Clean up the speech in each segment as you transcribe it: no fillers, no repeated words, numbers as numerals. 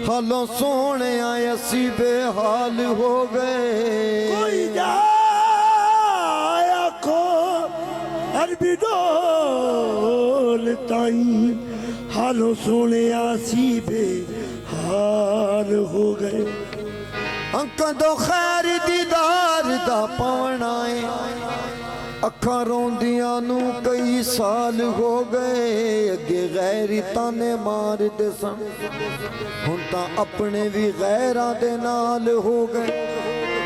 हालों सोने असी बेहाल हो गए। कोई जाया को अरबी डोल ताई हालों सोने असी बेहाल हो गए। कदों खैर दीदार दा पावना है अखां रोंदियां नू कई साल हो गए। अगे गैरी ताने मारदे सन हुण तां अपने भी गैरां दे नाल हो गए।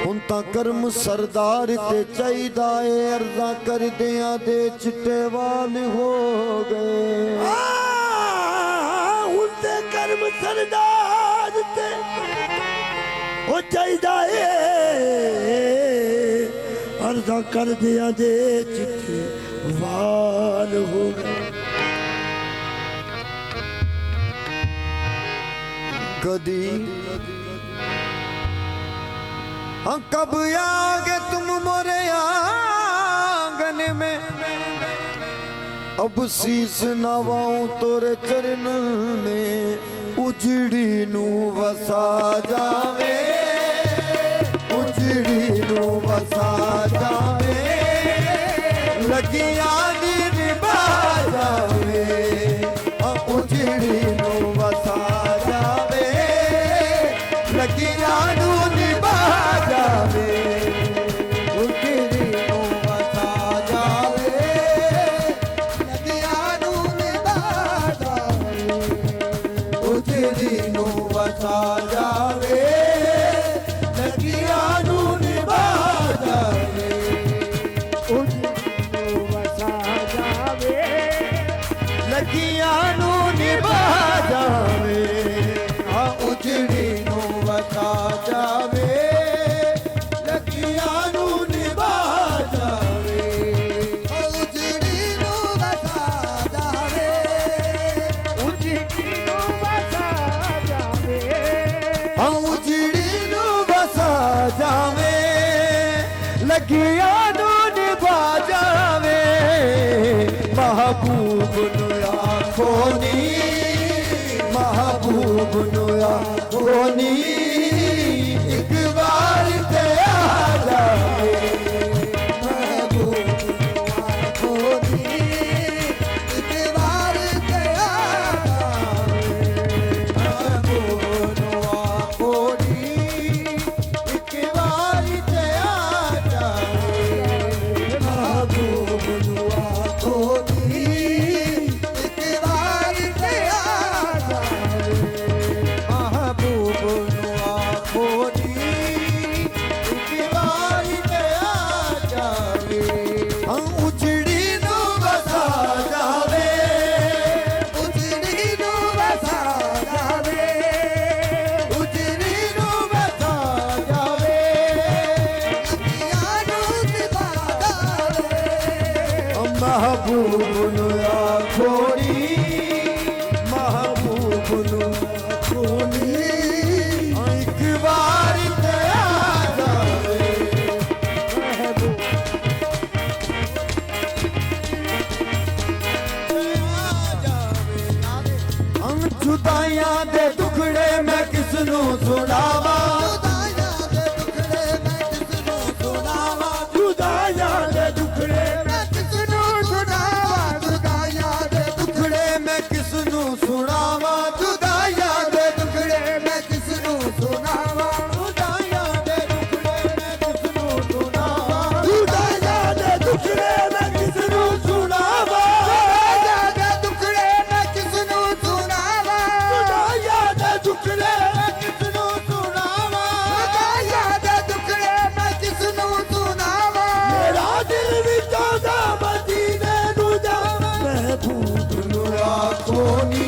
हुण तां कर्म सरदार ते चाहीदा ए अर्ज़ा करदियां दे चिट्टे वाल हो गए। हुण ते कर्म सरदार ते ओ चाहीदा ए अर्ज़ा कर दिया दे चिट्ठे वाल हो गए। कदी कब आगे तुम मोरे आंगन में अब शीस नवाऊं तोरे चरण में उजड़ी नू वसा जावे। उजड़ी नू वसा जावे लगिया दी निभा जावे। उजड़ी नू वसा जावे लगिया नू निभा जावे। उजड़ी नू वसा जावे लगिया नू निभा जावे। उजड़ी नू वसा जावे लगिया नू निभा जावे। लगिया नू निभा जावे। हाँ उजड़ी नू वसा जावे लगिया नू निभा जावे। उजड़ी नू वसा जावे। उजड़ी नू वसा जावे। हाँ उजड़ी नू वसा जावे लगिया नू निभा जावे। महबूब नु आखोनी महबूब नु आखोनी एक बार ते आ जावे। महबूब नु आखोनी एक बार ते आ जावे। महबूब नु आखोनी एक बार ते आ जावे। महबूब नु आखोनी एक बार ते आ जावे। महबूब नु आखोनी एक बार ते आ जावे। हम उजड़ी नू वसा जावे। उजड़ी नू वसा जावे। उजड़ी नू वसा जावे लगिया नू निभा जावे। महबूब नु आखोनी महबूब नु आखोनी एक बार ते आ जावे। हम जुदाइयां दे टुकड़े मैं किसनू सुनावा। जुदाइयां दे टुकड़े मैं किसनू सुनावा। जुदाइयां दे टुकड़े मैं किसनू सुनावा। जुदाइयां दे टुकड़े मैं किसनू सुनावा। जुदाइयां दे टुकड़े मैं किसनू सुनावा। जुदाइयां दे टुकड़े मैं किसनू सुनावा। जुदाइयां दे टुकड़े मैं किसनू सुनावा। जुदाइयां दे टुकड़े मैं किसनू सुनावा। जुदाइयां दे टुकड़े मैं किसनू सुनावा। जुदाइयां दे टुकड़े मैं किसनू सुनावा। मेरा दिल भी चाहता मदीने नू जावे। महबूब नु आखोनी